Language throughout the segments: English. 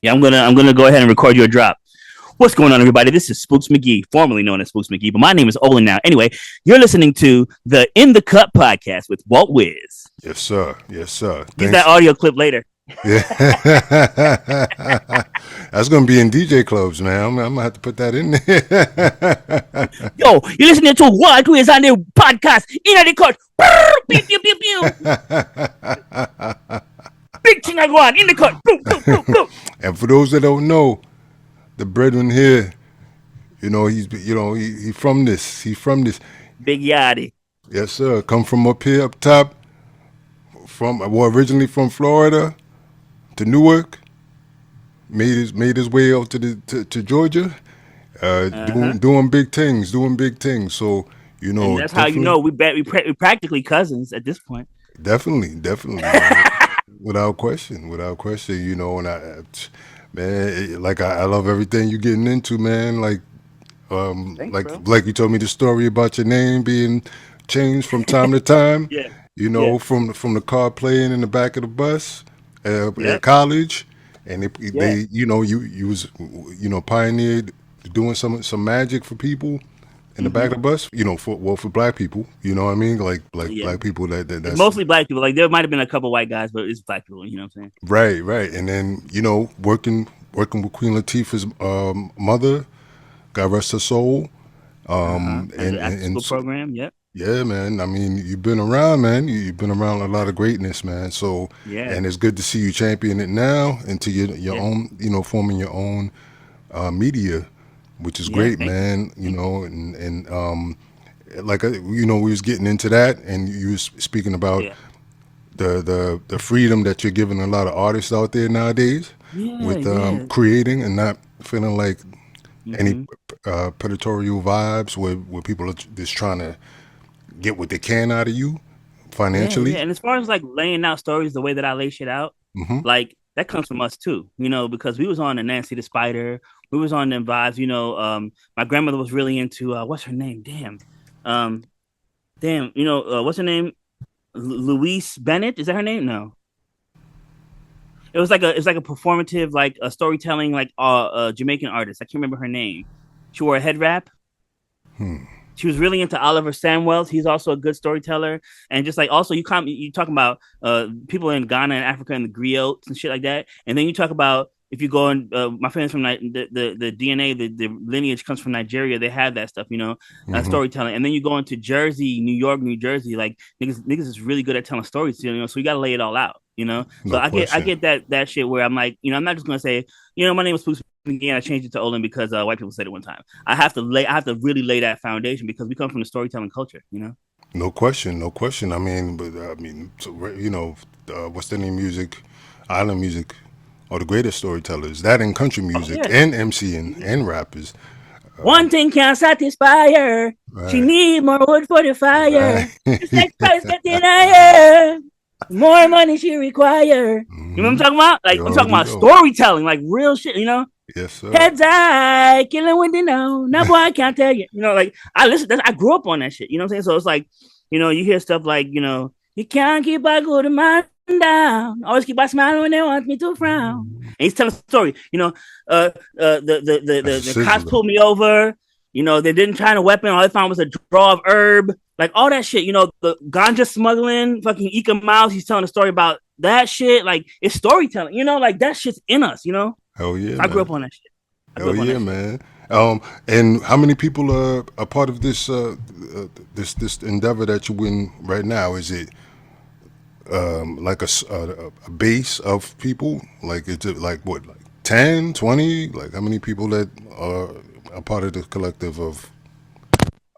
Yeah, I'm gonna go ahead and record you a drop. What's going on, everybody? This is Spooks McGee, formerly known as Spooks McGee, but my name is Olin now. Anyway, you're listening to the In the Cut podcast with Walt Wiz. Yes, sir. Yes, sir. Use that Thanks. audio clip later. Yeah. That's going to be in DJ clubs, man. I'm going to have to put that in there. Yo, you're listening to Walt Wiz on the podcast. In the cut. Pew, pew, pew, pew. Big thing I go on. In the cut. Boom, boom, boom, boom. And for those that don't know, the brethren here, he from this. He's from this. Big Yachty. Yes, sir. Come from up here, up top. Originally from Florida to Newark. Made his way out to Georgia. Doing big things. So And that's how you know we practically cousins at this point. Definitely. without question. And man, I love everything you're getting into, man. Thanks, bro. Like you told me the story about your name being changed from time to time. Yeah. From the car playing in the back of the bus Yep. at college, and Yeah. you was pioneered doing some magic for people in the back of the bus. For black people. You know what I mean? Like Yeah. black people that's Mostly black people. Like there might have been a couple white guys, but it's black people. You know what I'm saying? right. And then working with Queen Latifah's mother, God rest her soul. And And the after school program. Yep. yeah, man. I mean, you've been around, man. You've been around a lot of greatness, man. So, Yeah. and it's good to see you champion it now into your own, forming your own media, which is great, thank man. We was getting into that, and you was speaking about Yeah. the freedom that you're giving a lot of artists out there nowadays with Yeah. creating and not feeling like any Mhm. predatory vibes where people are just trying to get what they can out of you financially. Yeah. And as far as like laying out stories the way that I lay shit out, Hmm. like that comes from us too, because we was on the Nancy the Spider, we was on them vibes, my grandmother was really into what's her name? What's her name? Louise Bennett? Is that her name? No. It's like a performative, like a storytelling, like Jamaican artist. I can't remember her name. She wore a head wrap. She was really into Oliver Samwells. He's also a good storyteller. And just like also you talk about people in Ghana and Africa and the griots and shit like that. And then you talk about if you go in my friends from the DNA, the lineage comes from Nigeria. They have that stuff, storytelling. And then you go into Jersey, New York, New Jersey, like niggas is really good at telling stories, so you got to lay it all out, So No I question. get that shit where I'm like, I'm not just going to say, my name is Spooks again. I changed it to Olin because white people said it one time. I have to really lay that foundation because we come from the storytelling culture, No question. I mean, so, West Indian music, island music, are the greatest storytellers. That in country music yeah. and MCing and rappers. One thing can't satisfy her. She Right. need more wood for the fire. Right. The sex price getting higher. The more money she require. You know what I'm talking about? Like You I'm talking already about know. storytelling, like real shit. Yes, sir. Heads high, killing with the know. Now boy, I can't tell you. Like I grew up on that shit. You know what I'm saying? So it's like, you hear stuff like, you can't keep a good man down. Always keep a smile when they want me to frown. And he's telling a story. The cops pulled me over. They didn't find a weapon. All they found was a drawer of herb. Like all that shit. The ganja smuggling, fucking Ika Miles. He's telling a story about that shit. Like it's storytelling. Like that shit's in us. Hell yeah, I grew up on that shit. Hell yeah, man. And how many people are a part of this this endeavor that you're in right now? Is it like a base of people? Like is it like what, like 10, 20? Like how many people that are a part of the collective of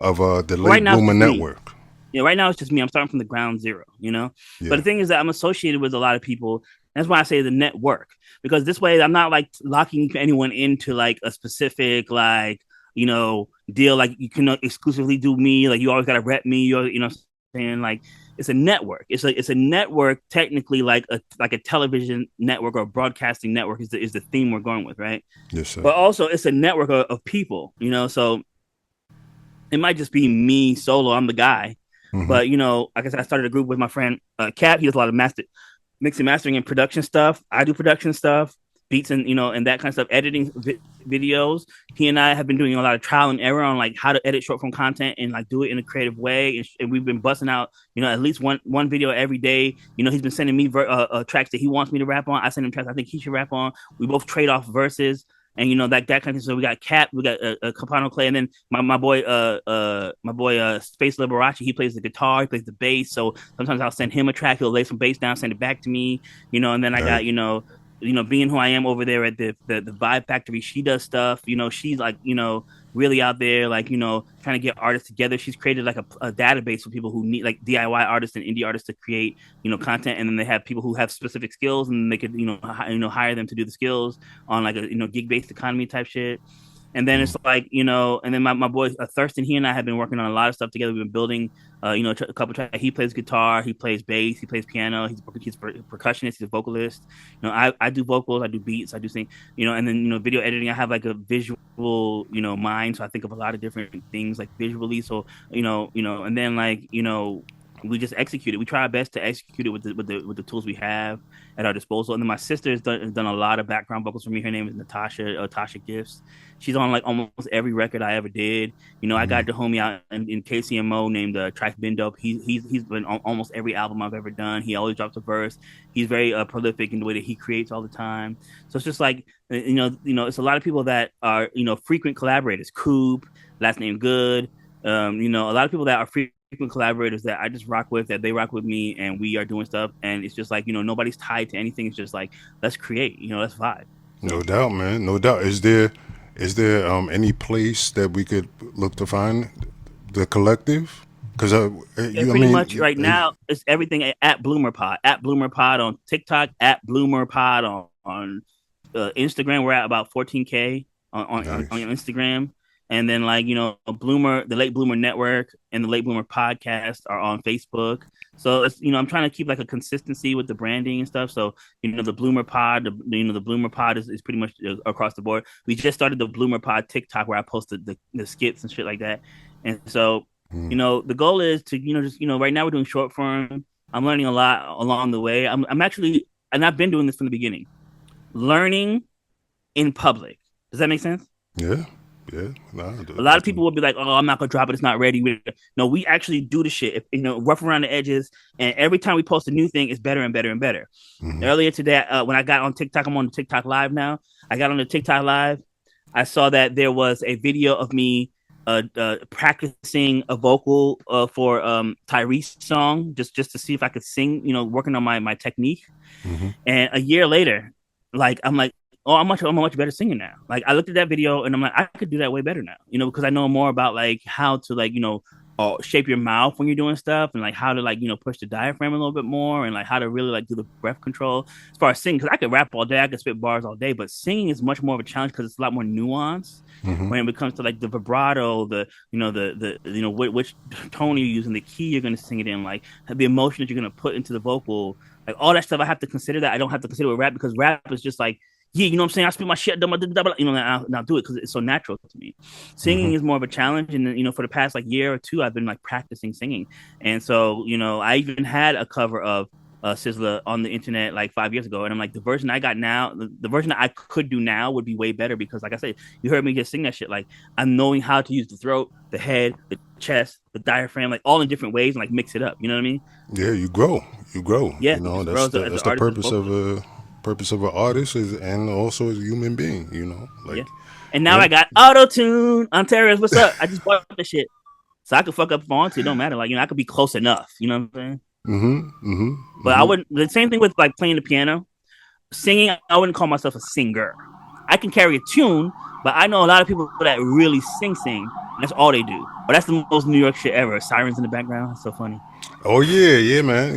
the Late Right now, Bloomer it's me. Network? Yeah, right now it's just me. I'm starting from the ground zero, Yeah. But the thing is that I'm associated with a lot of people. That's why I say the network, because this way I'm not like locking anyone into like a specific deal. Like you cannot exclusively do me. Like you always gotta rep me. Saying like it's a network. It's a network technically like a television network or a broadcasting network is the theme we're going with, right? Yes, sir. But also it's a network of people, So it might just be me solo. I'm the guy. Mhm. But like I said, I started a group with my friend Cap. He does a lot of mixing, mastering, and production stuff. I do production stuff. beats and and that kind of stuff, editing videos. He and I have been doing a lot of trial and error on like how to edit short form content and like do it in a creative way. And we've been busting out at least one video every day. He's been sending me tracks that he wants me to rap on. I send him tracks I think he should rap on. We both trade off verses. And that kind of thing. So we got Cap, we got Capano Clay, and then my boy Space Liberace. He plays the guitar, he plays the bass. So sometimes I'll send him a track, he'll lay some bass down, send it back to me. And then I got being who I am over there at the Vibe Factory. She does stuff. She's like really out there, like trying to get artists together. She's created like a database for people who need like DIY artists and indie artists to create content, and then they have people who have specific skills, and they could hire them to do the skills on like a gig based economy type shit. And then it's like, and then my boy Thurston, he and I have been working on a lot of stuff together. We've been building, a couple tracks. He plays guitar, he plays bass, he plays piano. He's a percussionist, he's a vocalist. I do vocals, I do beats, I do sing. And then video editing. I have like a visual, mind, so I think of a lot of different things like visually. So and then like we just execute it. We try our best to execute it with the tools we have at our disposal. And then my sister has done a lot of background vocals for me. Her name is Natasha Gifts. She's on like almost every record I ever did. I got the homie out in KCMO named Trife Bindope. He's been on almost every album I've ever done. He always drops a verse. He's very prolific in the way that he creates all the time. So it's just like it's a lot of people that are frequent collaborators. Coop, last name Good. A lot of people that are frequent collaborators that I just rock with, that they rock with me, and we are doing stuff. And it's just like nobody's tied to anything. It's just like, let's create. Let's vibe. No doubt, man. No doubt. Is there any place that we could look to find the collective? Because pretty much right now it's everything at BloomerPod. At BloomerPod on TikTok. At BloomerPod on Instagram. We're at about 14K on Instagram. And then like Bloomer, the Late Bloomer Network, and the Late Bloomer Podcast are on Facebook. So it's I'm trying to keep like a consistency with the branding and stuff. So the Bloomer Pod, the Bloomer Pod is pretty much across the board. We just started the Bloomer Pod TikTok where I posted the skits and shit like that. And so the goal is to just right now we're doing short form. I'm learning a lot along the way. I'm actually, and I've been doing this from the beginning, learning in public. Does that make sense? Yeah. Yeah, a lot of people will be like, "Oh, I'm not gonna drop it. It's not ready." No, we actually do the shit. Rough around the edges, and every time we post a new thing, it's better and better and better. Mm-hmm. Earlier today, when I got on TikTok, I'm on the TikTok Live now. I got on the TikTok Live. I saw that there was a video of me practicing a vocal for Tyrese's song, just to see if I could sing. Working on my technique. Mm-hmm. And a year later, like I'm like, oh, I'm a much better singer now. Like I looked at that video and I'm like, I could do that way better now, because I know more about like how to like, shape your mouth when you're doing stuff, and like how to like, push the diaphragm a little bit more, and like how to really like do the breath control as far as singing. Cause I could rap all day, I could spit bars all day, but singing is much more of a challenge because it's a lot more nuance when it comes to like the vibrato, which tone you're using, the key you're going to sing it in, like the emotion that you're going to put into the vocal, like all that stuff. I have to consider that. I don't have to consider with rap because rap is just like, yeah, what I'm saying? I spit my shit, and I'll do it because it's so natural to me. Singing is more of a challenge, and for the past like year or two, I've been like practicing singing, and so I even had a cover of Sizzla on the internet like 5 years ago, and I'm like, the version I got now, the version that I could do now would be way better because, like I said, you heard me just sing that shit. Like I'm knowing how to use the throat, the head, the chest, the diaphragm, like all in different ways, and like mix it up. You know what I mean? Yeah, you grow. Yeah, that's the purpose of an artist and also as a human being, like. Yeah. And now I got auto-tune. Ontario's, what's up? I just bought the shit, so I could fuck up if I want to. It don't matter. Like I could be close enough. You know what I'm saying? But I wouldn't. The same thing with like playing the piano, singing. I wouldn't call myself a singer. I can carry a tune, but I know a lot of people that really sing. That's all they do. But that's the most New York shit ever. Sirens in the background. It's so funny. Oh yeah, man.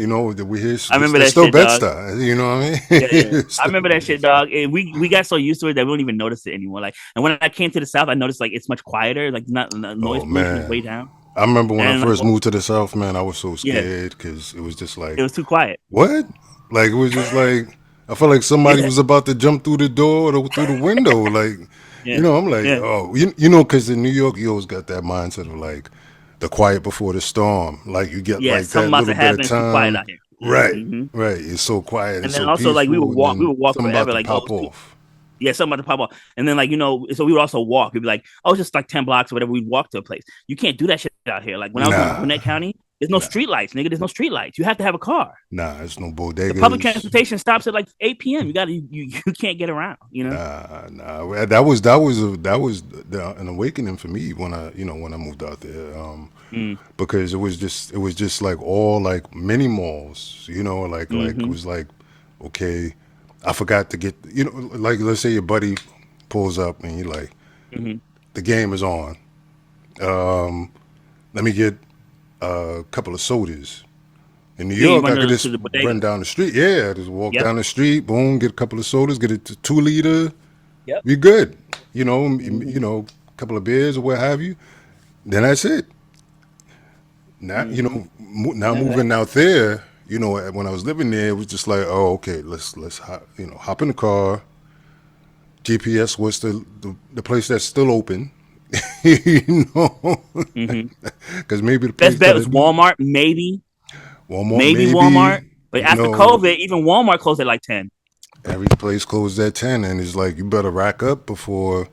We hear. I remember that still shit, Bed-Stuy. You know what I mean? Yeah. I remember that shit, dog. And we got so used to it that we don't even notice it anymore. Like, and when I came to the South, I noticed like it's much quieter. Like, not noise pollution is way down. I remember when I first moved to the South, man. I was so scared because it was just like it was too quiet. What? Like it was just like I felt like somebody was about to jump through the door or through the window. Like, I'm like, oh, because in New York, you always got that mindset of like the quiet before the storm. Like you get like that little bit of time. Right, right. It's so quiet. And it's then so also like we would walk forever. like pop off. Yeah, something about to pop off. And then like, so we would also walk. We'd be like, oh, it's just like 10 blocks or whatever. We'd walk to a place. You can't do that shit out here. Like when I was in Nah, Gwinnett County, there's no nah, street lights, nigga. There's no street lights. You have to have a car. nah. It's no The public bodegas. transportation stops at like 8 p.m. You can't get around, Nah. That was an awakening for me when I moved out there. Mm, Because it was just like all like mini malls, like it mm-hmm, was like, okay, I forgot to get, like let's say your buddy pulls up and you're like, mm-hmm. the game is on. Let me get a couple of sodas. In New Yeah, you York, run I could to just the run bodega. down the street. Yeah, just walk Yep. down the street, boom, get a couple of sodas, get a 2 liter, Yep. be good. Mm-hmm. A couple of beers or what have you. Then that's it. Now, Mm-hmm. now moving out there, when I was living there, it was just like, oh, okay, let's hop in the car. GPS was the place that's still open, you know, Mm-hmm. because maybe the Best place bet that was Walmart, maybe, Walmart, maybe Walmart. maybe, But after COVID, even Walmart closed at like 10. every place closed at 10, and it's like you better rack up before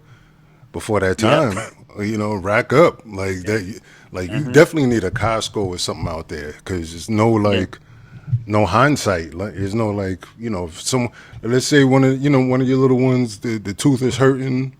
that Yep. time. Rack up like Yep. that. Like you Uh-huh. definitely need a Costco or something out there because it's no Yeah. like no hindsight. Like there's no like if some let's say one of your little ones the tooth is hurting.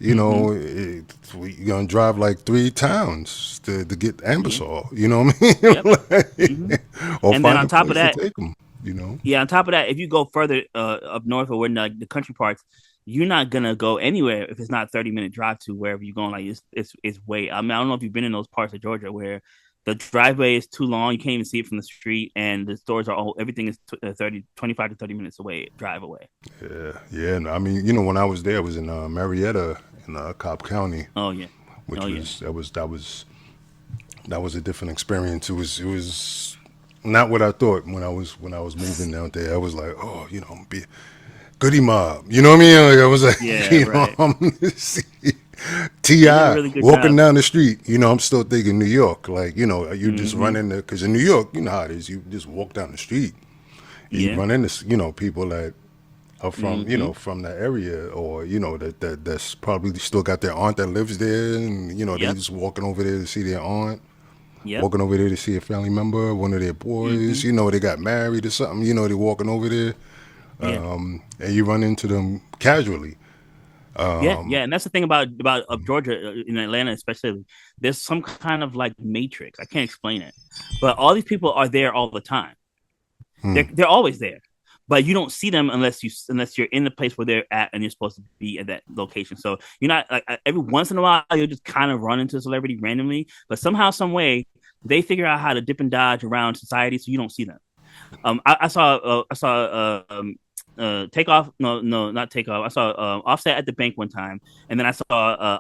Mm-hmm. You're gonna drive like 3 towns to get Yeah. Ambisol. You know what I mean? Yep. Mm-hmm. Or And then find on a top of place to that, take them. You know? yeah, on top of that, if you go further up north or in the country parts, you're not gonna go anywhere if it's not 30-minute drive to wherever you're going. Like it's way. I mean, I don't know if you've been in those parts of Georgia where the driveway is too long. You can't even see it from the street, and the stores are all everything is 25 to 30 minutes away, drive away. Yeah. No, I mean, when I was there, I was in Marietta in Cobb County, Oh yeah, which oh yeah, was that was a different experience. It was not what I thought when I was moving out there. I was like, oh, be goody mob. You know what I mean? Like I was like, yeah. Right. I'm They did a Ti really good walking job. down the street. I'm still thinking New York. Like you just Mm-hmm. run in there because in New York, you know how it is. You just walk down the street. You Yeah. run into people that are from Mm-hmm. from that area or that's probably still got their aunt that lives there and they Yep. just walking over there to see their aunt, Yep. walking over there to see a family member, one of their Mm-hmm. boys, they got married or something, they're walking over there, Yeah. and you run into them casually. Yeah, yeah, and that's the thing about of Georgia in Atlanta, especially. There's some kind of like matrix. I can't explain it, but all these people are there all the time. Hmm. They're always there, but you don't see them unless you're in the place where they're at and you're supposed to be at that location. So you're not like every once in a while you'll just kind of run into a celebrity randomly, but somehow, some way, they figure out how to dip and dodge around society, so you don't see them. I saw Takeoff. No, not Takeoff. I saw Offset at the bank one time, and then I saw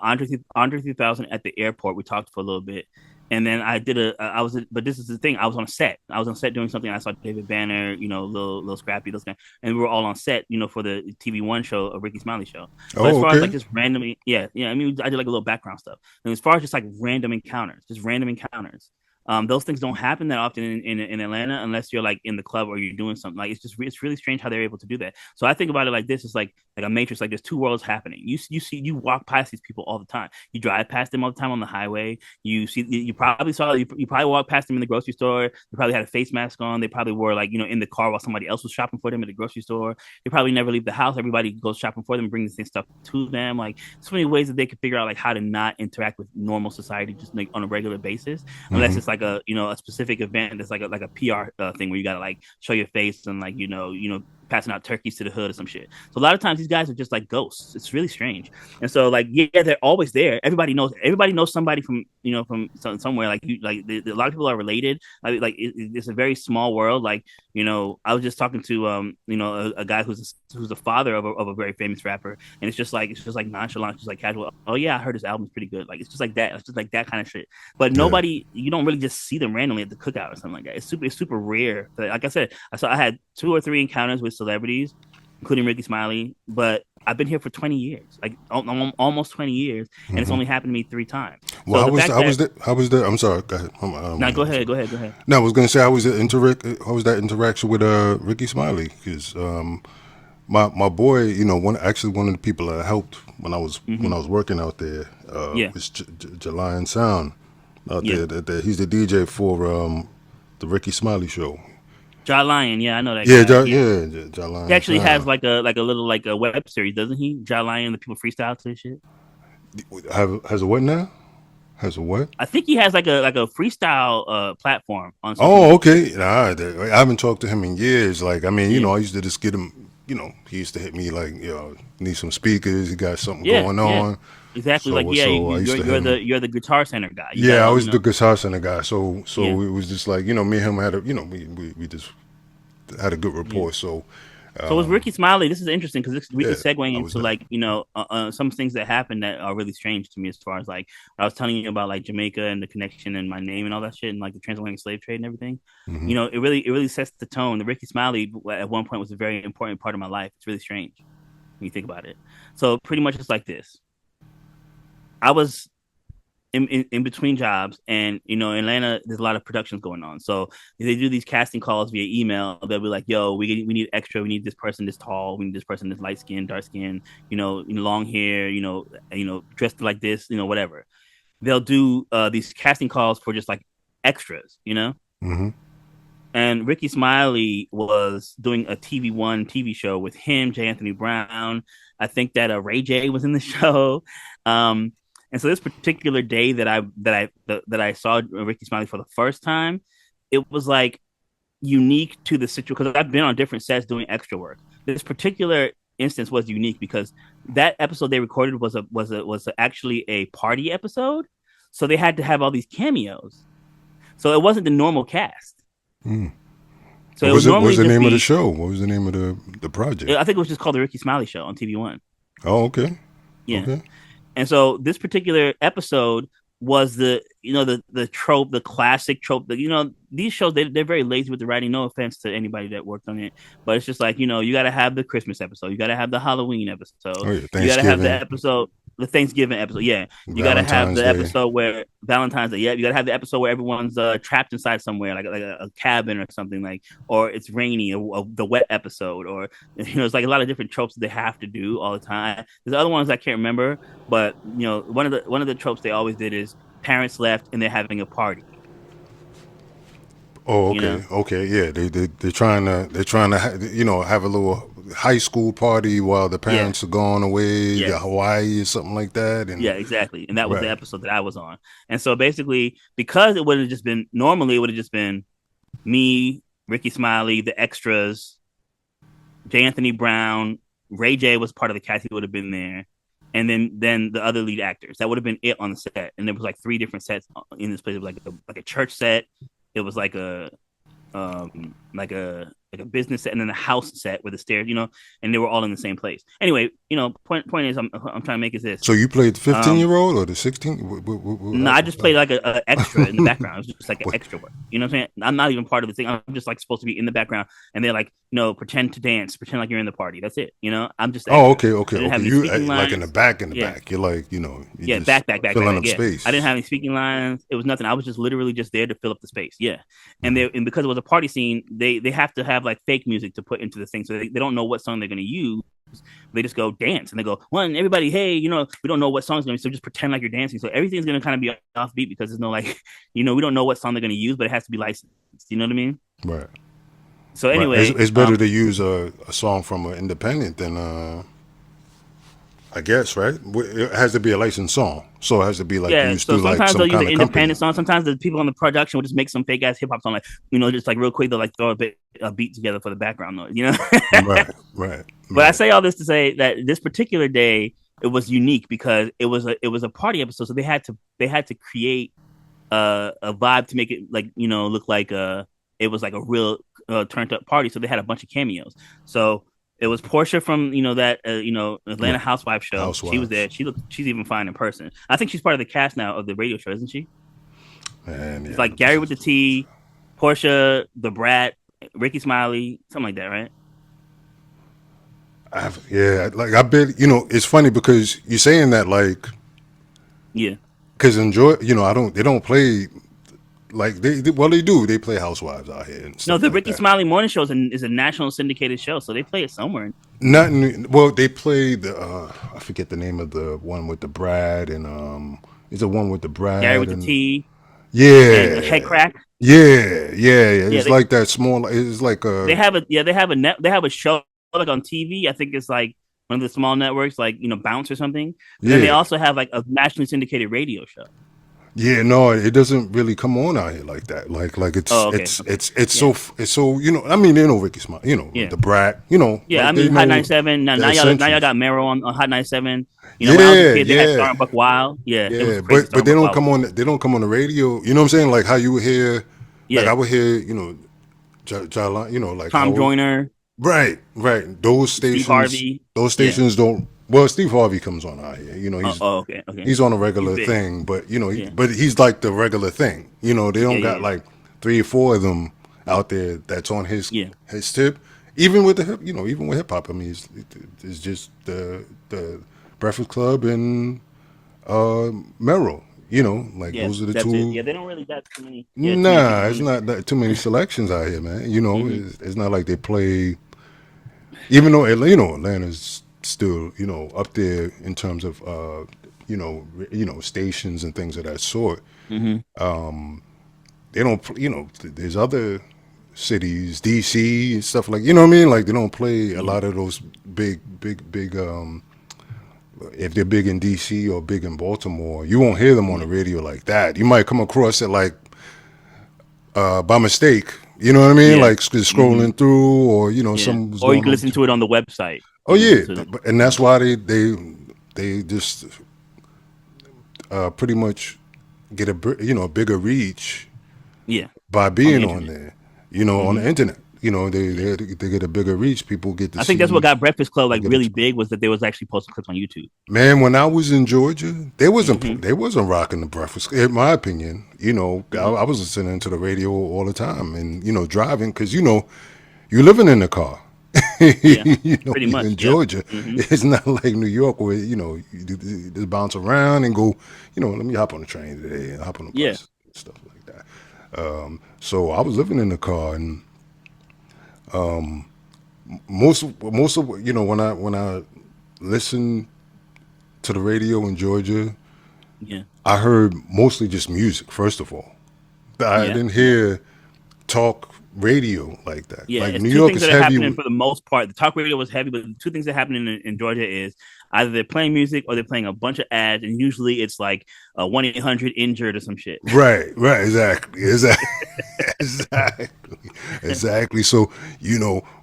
Andre 3000 at the airport. We talked for a little bit, and then I did a. I was, but this is the thing. I was on set. I was on set doing something. I saw David Banner, little Scrappy, those guys, and we were all on set, for the TV1 show, a Rickey Smiley show. But as Oh, far as like okay. just randomly, yeah. I mean, I did like a little background stuff. And as far as just like random encounters. Those things don't happen that often in Atlanta unless you're like in the club or you're doing something. Like it's really strange how they're able to do that. So I think about it like this: it's like a matrix. Like there's two worlds happening. You walk past these people all the time. You drive past them all the time on the highway. You probably walk past them in the grocery store. They probably had a face mask on. They probably were like in the car while somebody else was shopping for them at the grocery store. They probably never leave the house. Everybody goes shopping for them and brings the same stuff to them. Like so many ways that they could figure out like how to not interact with normal society just like on a regular basis unless Hmm. it's like a specific event that's like a PR thing where you gotta like show your face and like passing out turkeys to the hood or some shit. So a lot of times these guys are just like ghosts. It's really strange. And so like yeah, they're always there. Everybody knows somebody from from somewhere. Like a lot of people are related. It's a very small world. Like I was just talking to a guy who's the father of a very famous rapper, and it's just like nonchalant, just like casual. Oh yeah, I heard his album's pretty good. Like it's just like that. It's just like that kind of shit. But Yeah. nobody, you don't really just see them randomly at the cookout or something like that. It's super rare. Like I said, I had 2 or 3 encounters with celebrities, including Rickey Smiley. But I've been here for 20 years, like almost 20 years, and it's Hmm. only happened to me 3 times. Well, So the fact that how was that? I'm sorry. Go ahead. I don't now, mean go to interrupt ahead, you. go ahead, go ahead. No, I was gonna say how was that interaction with Ricky Smiley? Because my boy, one of the people that helped when Hmm. I was working out there Yeah, was Jalion Sound out yeah. there. He's the DJ for the Rickey Smiley show. John Lyon, yeah, I know that Yeah, guy. Yeah, he Jalion actually has Sound. like a little like a web series, doesn't he? John Lyon, the people freestyle to his shit. Has a what now? Has a what? I think he has like a freestyle platform on social Oh, media. okay. Nah, I haven't talked to him in years. Like, I mean, Yeah, I used to just get him. He used to hit me like, need some speakers. He got something yeah, going yeah. on. Exactly. Like, yeah, So I used to hit him. you're the Guitar Center guy. You Yeah, I gotta, was the guitar center guy. yeah, So it was just like, me and him had we just had a good yeah. rapport. So So with Ricky Smiley, this is interesting because we could yeah, segue I was into there. like some things that happened that are really strange to me as far as like I was telling you about like Jamaica and the connection and my name and all that shit and like the transatlantic slave trade and everything. Hmm. It really sets the tone. The Ricky Smiley at one point was a very important part of my life. It's really strange when you think about it. So pretty much it's like this. I was in between jobs, and Atlanta, there's a lot of productions going on, so they do these casting calls via email. They'll be like, yo, we need extra, we need this person this tall, we need this person this light skin, dark skin, long hair, dressed like this, whatever. They'll do these casting calls for just like extras, Hmm. and Ricky Smiley was doing a TV1 TV show with him, J. Anthony Brown. I think that Ray J was in the show. Um, and so this particular day that I saw Ricky Smiley for the first time, it was like unique to the situation because I've been on different sets doing extra work. This particular instance was unique because that episode they recorded was actually a party episode, so they had to have all these cameos. So it wasn't the normal cast. Mm. So What it would was it? What was normally the just name of the be, show? What was the name of the project? I think it was just called the Ricky Smiley Show on TV1. Oh, okay, Yeah. okay. And so this particular episode was the trope, the classic trope that, these shows, they're very lazy with the writing. No offense to anybody that worked on it, but it's just like, you got to have the Christmas episode. You got to have the Halloween episode. Oh yeah, You got to have the Thanksgiving, episode, the Thanksgiving episode. Yeah. You got to have Valentine's the Day. episode where Valentine's Day. Yeah. You got to have the episode where everyone's trapped inside somewhere, like a cabin or something, like, or it's rainy, or the wet episode, or, it's like a lot of different tropes that they have to do all the time. There's other ones I can't remember, but one of the tropes they always did is parents left and they're having a party. Oh, You okay, know, okay, yeah. Have a little high school party while the yeah, parents are gone away to yes, Hawaii or something like that. yeah, And exactly. And that was the right. episode that I was on. And so basically, because it would have just been normally, it would have just been me, Ricky Smiley, the extras, J. Anthony Brown, Ray J was part of the cast. He would have been there, and then the other lead actors. That would have been it on the set. And there was like three different sets in this place. It was like a church set. It was like a business set, and then a house set with the stairs, and they were all in the same place. Anyway, point is, I'm trying to make is this. So you played the 15 Um, year old or the 16? no, I just played like a extra in the background. It was just like an What? extra work. You know what I'm saying? I'm not even part of the thing. I'm just like supposed to be in the background, and they're like, no, pretend to dance, pretend like you're in the party. That's it. I'm just the Oh, extra. okay, I okay, didn't okay. have any You speaking like in the lines. back, in the Yeah, back. You're like, you yeah, just back. filling up Yeah, I didn't space. have any speaking lines. It was nothing. I was just literally just there to fill up the space. Yeah, Hmm. and because it was a party scene, they have to have like fake music to put into the thing, so they don't know what song they're going to use. They just go dance and they go one everybody, hey, we don't know what song's going to be, so just pretend like you're dancing. So everything's going to kind of be offbeat because there's no like we don't know what song they're going to use, but it has to be licensed. You know what I mean? Right, So right. anyway, It's better to use a song from an independent than I guess, right? It has to be a licensed song, so it has to be like yeah. used So through like sometimes some they'll use kind an of company. independent song. Sometimes the people on the production will just make some fake ass hip hop song, like just like real quick. They'll like throw a beat together for the background noise. Right, right, But I right. say all this to say that this particular day it was unique because it was a party episode, so they had to create a vibe to make it like look like it was like a real turned up party. So they had a bunch of cameos. So it was Portia from that Atlanta Right. Housewife show. She was Housewives. there. She's even fine in person. I think she's part of the cast now of the radio show, isn't she? And It's yeah, like Gary with the T, Portia, the Brat, Ricky Smiley, something like that, right? yeah, like I bet it's funny because you're saying that like Yeah. because enjoy I don't they don't play like well they do play Housewives out here and No, stuff the like Ricky that. Smiley Morning Show is a national syndicated show, so they play it somewhere. Not in, well, they played the I forget the name of the one with the Brad and is the one with the Gary Brad with the and T and Head yeah, Crack. yeah. Yeah, It's like that small. It's like they a have a they have a show like on TV. I think it's like one of the small networks, like Bounce or something. But then they yeah. also have like a nationally syndicated radio show. Yeah, no, it doesn't really come on out here like that. Like Oh, okay, okay, yeah, it's so I mean they know Ricky Smiley, yeah, the Brat, yeah. I like they mean, Hot know 97. the Now y'all essentials. got Mero on Hot 97. When I was a Yeah, kid, they had yeah, Star and Buck Wild. Yeah, it was yeah. crazy. Star But and Buck Wild was they don't come on the radio. You know what I'm saying? Like how you would hear, like yeah. I would hear, like Tom how Joyner, right. Steve Harvey. Those Yeah. stations don't. Well, Steve Harvey comes on out here. Okay, okay. He's on a He's regular big. thing, but Yeah, but he's like the regular thing. They yeah, don't got yeah, like three or four of them out there that's on yeah, his tip. Even with the hip, even with hip hop, I mean, it's just the Breakfast Club and Merrill. Like yeah. those are the That's it. two. Yeah, they don't really got too many. Yeah, too many people Nah, it's doing not that too many selections out here, man. it. It's not like they play. Even though Atlanta's still up there in terms of stations and things of that sort. Hmm. They don't there's other cities, DC and stuff like, you know what I mean, like they don't play a Yeah, lot of those big if they're big in DC or big in Baltimore, you won't hear them on yeah, the radio like that. You might come across it like by mistake, you know what I mean, yeah. like just Hmm. scrolling through, or Yeah. something was Or you going can on. listen to it on the website. Oh You can yeah, listen to it. and that's Yeah, why they just pretty much get a bigger reach yeah. by On the being on internet. there, on Hmm. the internet. Yeah. They get a bigger reach. People get to I think that's what see. got Breakfast Club They like get really it. big was that they was actually posting clips on YouTube. Man, when I was in Georgia, Hmm. they wasn't rocking the breakfast. In my opinion, Hmm. I was listening to the radio all the time, and driving because you're living in the car. Yeah. Pretty You're much. in Yep. Georgia. Hmm. It's not like New York where you just bounce around and go. Let me hop on the train today and hop on the Yeah. bus and stuff like that. So I was living in the car, and most of when I listened to the radio in Georgia, Yeah. I heard mostly just music. First of all, I Yeah. didn't Yeah. hear talk radio like that. Yeah, Like it's New two York things is that are heavy. happening for the most part. The talk radio was heavy, but the two things that happen in Georgia is either they're playing music or they're playing a bunch of ads, and usually it's like 1-800 injured or some shit. Right, exactly, exactly. So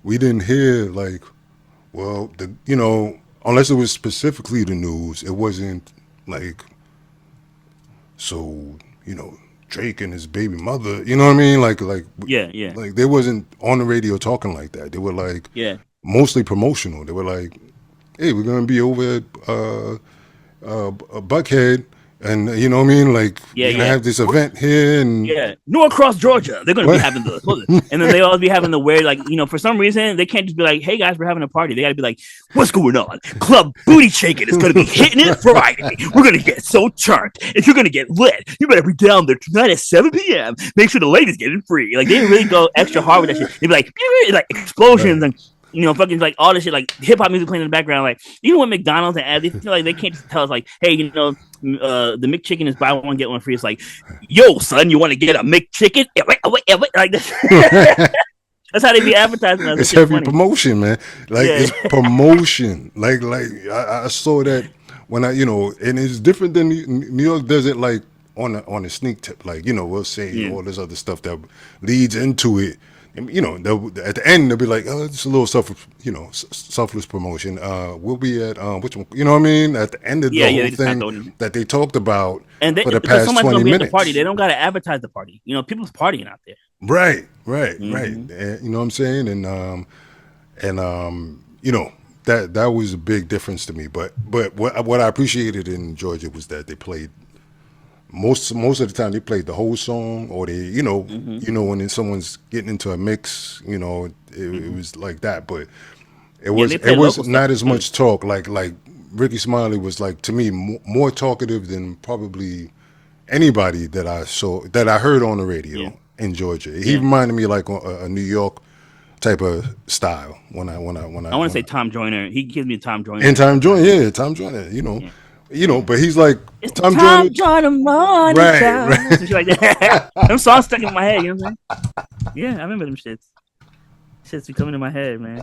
we didn't hear like, well, unless it was specifically the news, it wasn't like, so Drake and his baby mother. You know what I mean? Yeah, yeah, Like they wasn't on the radio talking like that. They were like yeah, mostly promotional. They were like, hey, we're gonna be over at Buckhead, and you know what I mean. Like yeah, we're gonna yeah. have this event here, and Yeah, Norcross, Georgia. They're gonna be what? having and then they always be having the weird, like for some reason they can't just be like, "Hey guys, we're having a party." They gotta be like, "What's going on? Club Booty Shaking is gonna be hitting it Friday. We're gonna get so turned. If you're gonna get lit, you better be down there tonight at 7 p.m. Make sure the ladies get in free." Like they really go extra hard with that shit. They'd be like explosions Right. and. Fucking like all this shit, like hip hop music playing in the background. Like even when McDonald's and ads, they feel like they can't just tell us like, "Hey, the McChicken is buy one get one free." It's like, "Yo, son, you want to get a McChicken?" Like this. That's how they be advertising us. That It's shit's heavy funny. promotion, man. Like Yeah, it's promotion. I saw that when and it's different than New York does it like on a sneak tip. Like we'll say yeah, all this other stuff that leads into it. And, at the end they'll be like, oh, it's a little selfless promotion. We'll be at which one? You know what I mean? At the end of yeah, the yeah. whole They just kind thing of throw it in. that they talked about And for the because past somebody's gonna 20 be at the party, minutes. they don't gotta advertise the party. People's partying out there. Right. Hmm. And, you know what I'm saying? And that was a big difference to me. But what I appreciated in Georgia was that they played most of the time they played the whole song, or they Hmm. when someone's getting into a mix, it Hmm. was like that. But Yeah, they play it was local stuff not as too. much talk. Like Ricky Smiley was like to me more talkative than probably anybody that I heard on the Yeah, radio in Georgia. He yeah, reminded me like a New York type of style. I want to say Tom Joyner. He gives me a Tom Joyner And type Tom of Joyner, vibe. yeah, Tom Joyner, Yeah. but he's like It's the Tom Joyner, Tom Joyner morning right, show. right. Some shit like that. Them songs stuck in my head. You know what I'm saying? Yeah, I remember them shits. Shits be coming in my head, man.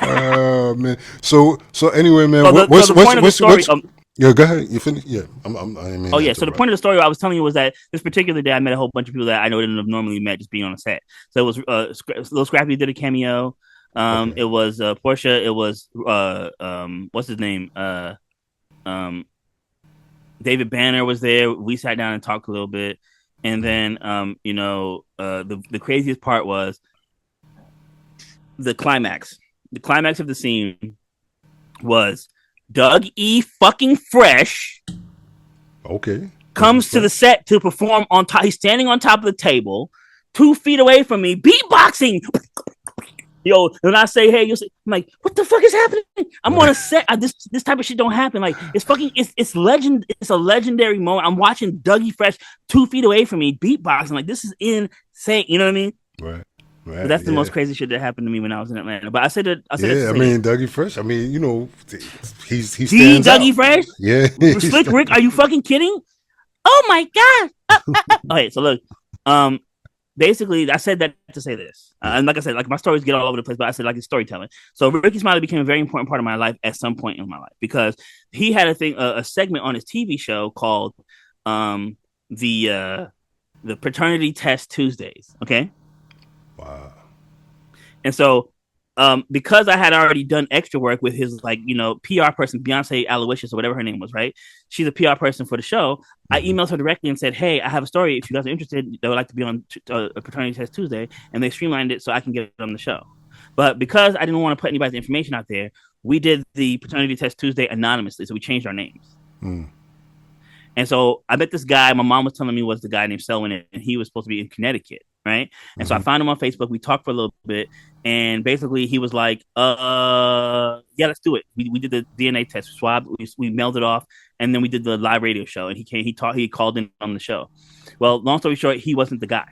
Man. So anyway, man, So the point of the story. what's yeah, go ahead. You finish? Yeah, I didn't mean Oh to yeah. So the interrupt. point of the story I was telling you was that this particular day I met a whole bunch of people that I wouldn't have normally met just being on a set. So it was Lil Scrappy did a cameo. Okay. It was Portia. It was what's his name? Um, David Banner was there. We sat down and talked a little bit, and then the craziest part was the climax. The climax of the scene was Doug E. fucking Fresh Okay. Dougie comes to the Fresh. set to perform on top. He's standing on top of the table, 2 feet away from me, beatboxing. Yo, when I say hey, you'll say, I'm like, what the fuck is happening? I'm on a set. This type of shit don't happen. Like it's legend. It's a legendary moment. I'm watching Dougie Fresh 2 feet away from me beatboxing. Like this is insane. You know what I mean? Right. But Right. that's the Yeah. most crazy shit that happened to me when I was in Atlanta. But I said that. I said that to Yeah. I say this. mean, Dougie Fresh. I mean, he The stands Dougie out. Fresh, Yeah. Slick Rick. Are you fucking kidding? Oh my god. Okay, so look. Basically, I said that to say this, Yeah. and like I said, like my stories get all over the place, but I said like it's storytelling. So Rickey Smiley became a very important part of my life at some point in my life because he had a segment on his TV show called um, the Paternity Test Tuesdays. Okay, Wow. and so, because I had already done extra work with his PR person, Beyonce Aloysius or whatever her name was, right? She's a PR person for the show. I Hmm. emailed her directly and said, "Hey, I have a story. If you guys are interested, they would like to be on a Paternity Test Tuesday," and they streamlined it so I can get it on the show. But because I didn't want to put anybody's information out there, we did the Paternity Test Tuesday anonymously, so we changed our names. Mm. And so I met this guy. My mom was telling me was the guy named Selwyn, and he was supposed to be in Connecticut, right? And so I Hmm. found him on Facebook. We talked for a little bit, and basically he was like, yeah, let's do it." We did the DNA test, swab, we mailed it off, and then we did the live radio show. And he called in on the show. Well, long story short, he wasn't the guy.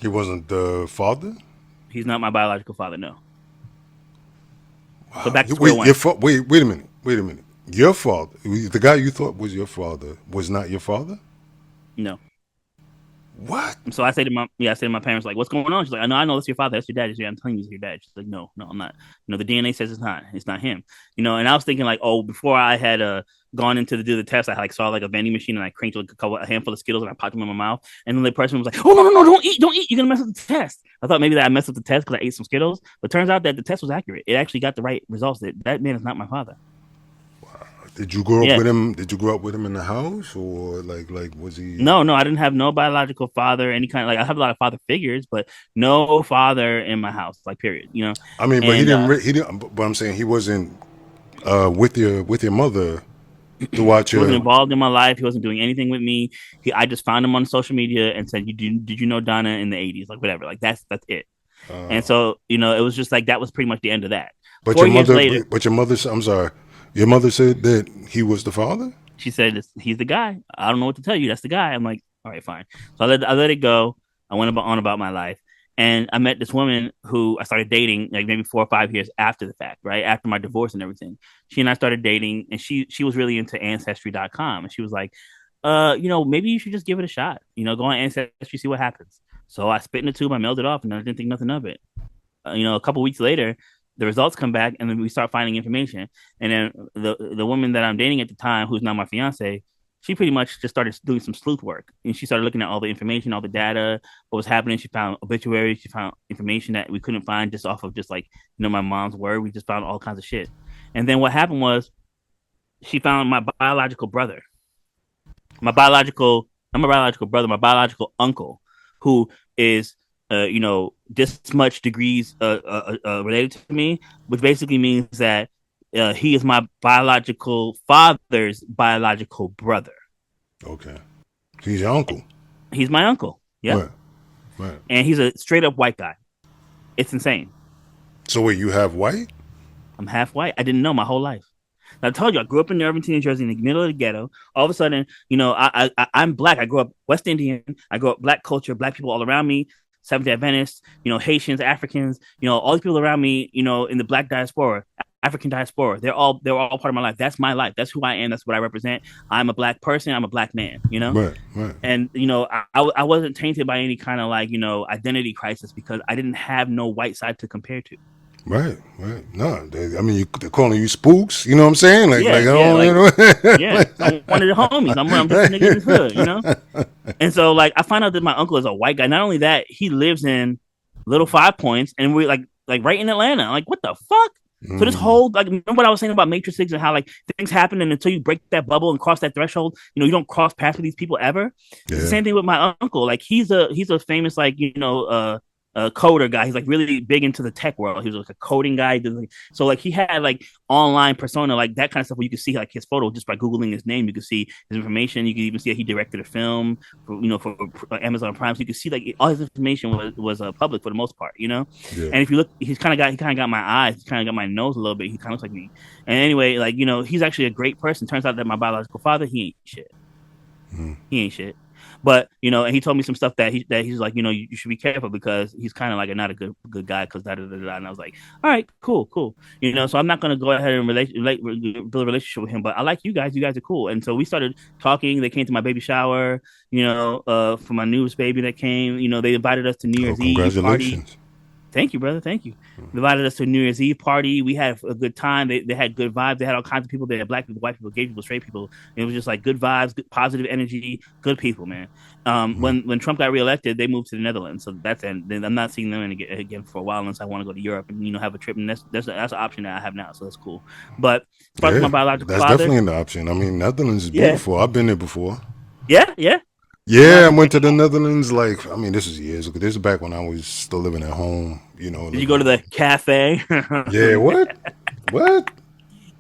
He wasn't the father. He's not my biological father. No. So Wow. back to square one. Wait a minute. Wait a minute. Your father, the guy you thought was your father, was not your father. No. What? So I say to my parents, like, "What's going on?" She's like, I know that's your father. That's your dad. I'm telling you, it's your dad. She's like, no, I'm not. The DNA says it's not. It's not him. And I was thinking like, oh, before I had gone into to do the test, I like saw like a vending machine and I cranked like a handful of Skittles and I popped them in my mouth. And then the person was like, "Oh no, don't eat. You're gonna mess up the test." I thought maybe that I messed up the test because I ate some Skittles, but turns out that the test was accurate. It actually got the right results. That man is not my father. Did you grow up Yeah. with him? Did you grow up with him in the house, or like was he? No, I didn't have no biological father, any kind of like I have a lot of father figures, but no father in my house, like period, I mean, but he And didn't. He didn't. But I'm saying he wasn't with your mother throughout he wasn't your. involved in my life. He wasn't doing anything with me. I just found him on social media and said, did you know Donna in the '80s?" Like whatever, like that's it. And so it was just like that was pretty much the end of that. But 4 years later, your mother. I'm sorry. Your mother said that he was the father. she said, "He's the guy. I don't know what to tell you. That's the guy." I'm like, "All right, fine." So I let it go. I went on about my life, and I met this woman who I started dating like maybe 4 or 5 years after the fact, right after my divorce and everything. She and I started dating, and she was really into Ancestry.com, and she was like, maybe you should just give it a shot. Go on Ancestry, see what happens." So I spit in the tube, I mailed it off, and I didn't think nothing of it. A couple weeks later, the results come back, and then we start finding information. And then the woman that I'm dating at the time, who's now my fiance, she pretty much just started doing some sleuth work, and she started looking at all the information, all the data, what was happening. She found obituaries, she found information that we couldn't find just off of just like my mom's word. We just found all kinds of shit. And then what happened was she found my biological brother, my biological, not my biological brother, my biological uncle, who is this much degrees related to me, which basically means that he is my biological father's biological brother. Okay. He's your uncle. He's my uncle. Yep. Right. Right. And he's a straight up white guy. It's insane. So wait, you have white? I'm half white. I didn't know my whole life. I told you I grew up in Irvington, New Jersey, in the middle of the ghetto. All of a sudden, I'm black. I grew up West Indian. I grew up black culture, black people all around me. Seventh Day Adventists, Haitians, Africans, all these people around me, in the Black diaspora, African diaspora. They're all part of my life. That's my life. That's who I am. That's what I represent. I'm a Black person. I'm a Black man. Right, right. And I wasn't tainted by any kind of like identity crisis because I didn't have no white side to compare to. Right, right. No, they're calling you spooks. You know what I'm saying? Like, Yeah, I yeah, don't, like yeah. like, I'm one of the homies. I'm just a nigga in his hood. And so like I find out that my uncle is a white guy. Not only that, he lives in Little Five Points, and we're like right in Atlanta. I'm like, what the fuck? So this whole like, remember what I was saying about Matrix 6 and how like things happen, and until you break that bubble and cross that threshold, you don't cross paths with these people ever. It's the yeah. same thing with my uncle. Like he's a famous like coder guy. He's like really big into the tech world. He was like a coding guy. So like he had like online persona, like that kind of stuff where you could see like his photo just by Googling his name. You could see his information. You could even see that he directed a film for Amazon Prime. So you could see like all his information was public for the most part, And if you look, he kind of got my eyes. He kind of got my nose a little bit. He kind of looks like me. And anyway, like, he's actually a great person. Turns out that my biological father, he ain't shit. He ain't shit. But and he told me some stuff that he's like, you should be careful because he's kind of like not a good guy because da da da da. And I was like, all right, cool. So I'm not gonna go ahead and build a relationship with him. But I like you guys. You guys are cool. And so we started talking. They came to my baby shower. For my newest baby that came. They invited us to New Year's Eve party. Thank you, brother. Thank you. They invited us to a New Year's Eve party. We had a good time. They had good vibes. They had all kinds of people. They had Black people, white people, gay people, straight people. It was just like good vibes, good, positive energy, good people, man. When Trump got reelected, they moved to the Netherlands. So that's it. I'm not seeing them again for a while unless I want to go to Europe and have a trip. And that's an option that I have now. So that's cool. But as far as my biological that's father, definitely an option. I mean, Netherlands is beautiful. I've been there before. Yeah, yeah. Yeah, I went to the Netherlands. Like, I mean, this is years ago. This is back when I was still living at home. Did you go to the cafe? Yeah, what? What?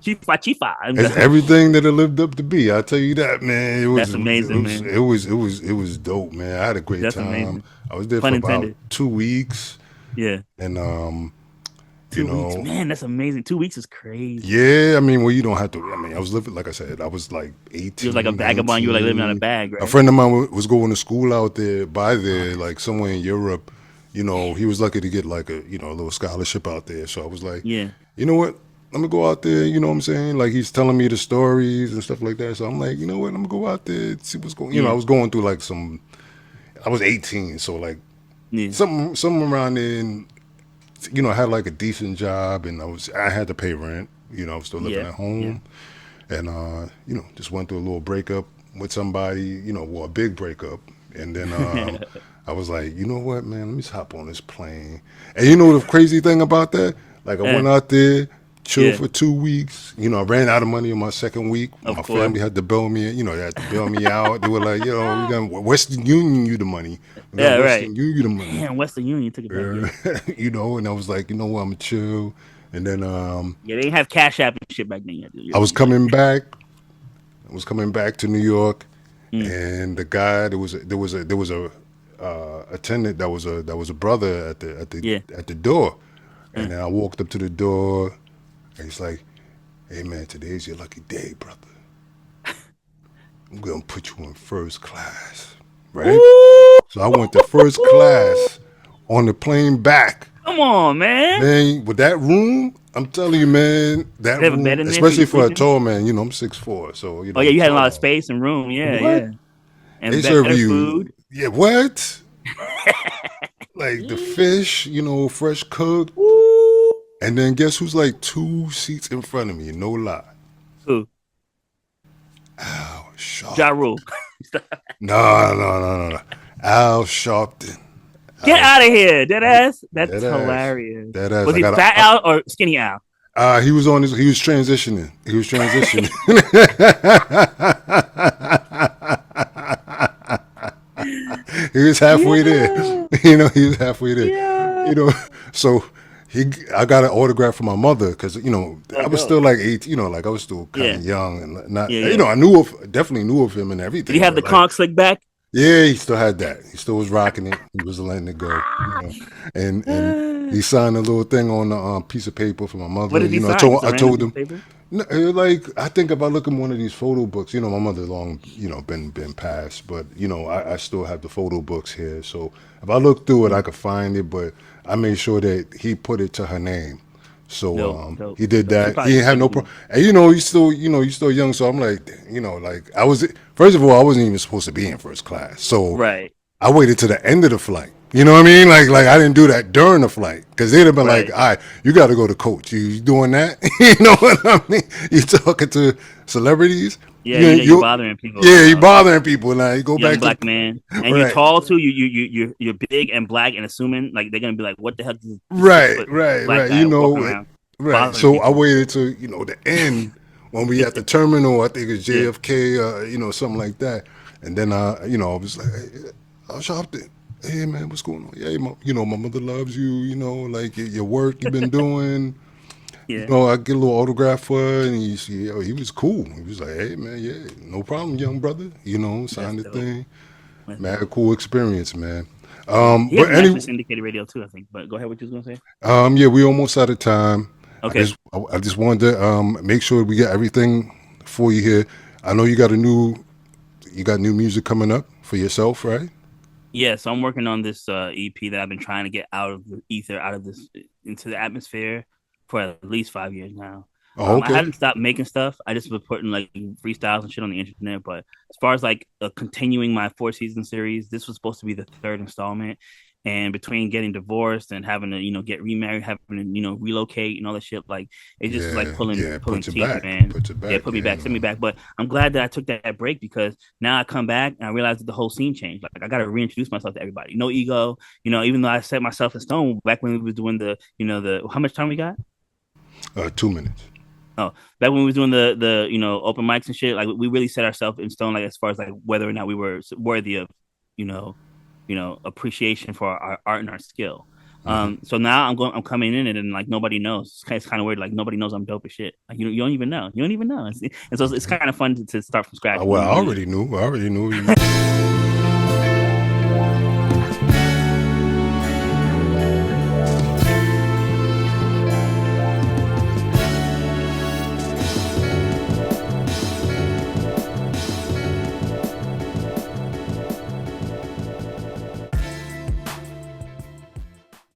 Chifa. It's everything that it lived up to be. I tell you that, man. That's amazing, man. Man. It was dope, man. I had a great time. Amazing. I was there Fun for intended. about 2 weeks. Yeah. And 2 weeks, man. That's amazing. 2 weeks is crazy. Yeah, I mean, well, you don't have to. I mean, I was living, like I said, I was like 18. You was like a vagabond. 19. You were like living on a bag, right? A friend of mine was going to school out there, like somewhere in Europe. He was lucky to get like a little scholarship out there. So I was like, yeah, you know what? Let me go out there. You know what I'm saying? Like he's telling me the stories and stuff like that. So I'm like, you know what? I'm gonna go out there and see what's going. I was going through like I was 18, so like something around there. And, I had like a decent job, and I had to pay rent. I was still living at home, and just went through a little breakup with somebody. A big breakup, and then I was like, you know what, man? Let me just hop on this plane. And the crazy thing about that? Like I went out there, chilled for 2 weeks. I ran out of money on my second week. My family had to bail me. They had to bail me out. They were like, we got Western Union you the money. Yeah, Western Union you the money. Damn, Western Union took it back. And I was like, you know what, I'm gonna chill. And then they didn't have Cash App and shit back then yet. I was coming back. I was coming back to New York, and the guy there was a attendant that was a brother at the door, and then I walked up to the door, and he's like, "Hey man, today's your lucky day, brother. I'm gonna put you in first class, right?" Woo! So I went to first class on the plane back. Come on, man. Man, with that room, I'm telling you, man, that room, especially for a tall man, I'm 6'4", so Oh yeah, you had a lot of space and room, yeah. And they serve you food. Yeah, what? Like the fish, fresh cooked. Woo! And then guess who's like 2 seats in front of me? No lie. Who? Al Sharpton. Ja Rule. No. Al Sharpton. Get out of here, deadass. That's hilarious. Deadass. Was he fat Al or skinny Al? He was transitioning. He was halfway there. He was halfway there. Yeah. So I got an autograph from my mother because I was still like 18. I was still kind of young and not. I definitely knew of him and everything. Did he have the conch slick back? Yeah, he still had that. He still was rocking it. He was letting it go. And he signed a little thing on a piece of paper for my mother. What did he sign? I told him. No, like I think if I look at one of these photo books, you know, my mother long, you know, been passed, but you know, I still have the photo books here. So if I look through it, I Mm. could find it. But I made sure that he put it to her name. So Dope, dope, he did dope. She that. He probably didn't have still no do. problem. And you know, he's still young. So I'm like, you know, like I was. First of all, I wasn't even supposed to be in first class. So Right, I waited to the end of the flight. You know what I mean? Like I didn't do that during the flight because they'd have been like, right. "All right, you got to go to coach. You doing that? You know what I mean? You talking to celebrities? Yeah, you're You bothering people yeah, you now. bothering people now. You go Young back to black man, and you're right, tall too. You're big and black, and assuming like they're gonna be like, what the hell is this six right, foot right, black right. You guy walking know, around right. bothering So I people? waited to the end when we at the terminal. I think it's Yeah, JFK, something like that. And then I was like, hey, I shopped it. Hey man, what's going on? Yeah, my mother loves you. You know, like your work you've been doing. You yeah. know, I get a little autograph for her, and he was cool. He was like, hey man, yeah, no problem, young brother. You know, That's signed the dope. thing. That's Man, dope. cool experience, man. Yeah, he has But a any nationally syndicated radio too, I think. But go ahead, what you was gonna say? Yeah, we almost out of time. Okay. I just wanted to make sure we get everything for you here. I know you got new music coming up for yourself, right? Yeah, so I'm working on this EP that I've been trying to get out of the ether, out of this into the atmosphere for at least 5 years now. Oh, I okay. hadn't stopped making stuff. I just was putting like freestyles and shit on the internet. But as far as like continuing my 4 season series, this was supposed to be the third installment. And between getting divorced and having to, get remarried, having to, relocate and all that shit, like it just was like Yeah, yeah. pulling Put you teeth, back. man. Put you Yeah, back. put me Yeah, back, send me man. back. But I'm glad that I took that break because now I come back and I realize that the whole scene changed. Like I got to reintroduce myself to everybody. No ego, even though I set myself in stone back when we was doing the how much time we got? 2 minutes. Oh, back when we was doing the open mics and shit, like we really set ourselves in stone, like as far as like whether or not we were worthy of, you know, appreciation for our art and our skill. So now I'm coming in it and like nobody knows. It's kind of weird. Like nobody knows I'm dope as shit. Like you don't even know. You don't even know. And so it's kind of fun to start from scratch Well, when I you. already knew. I already knew.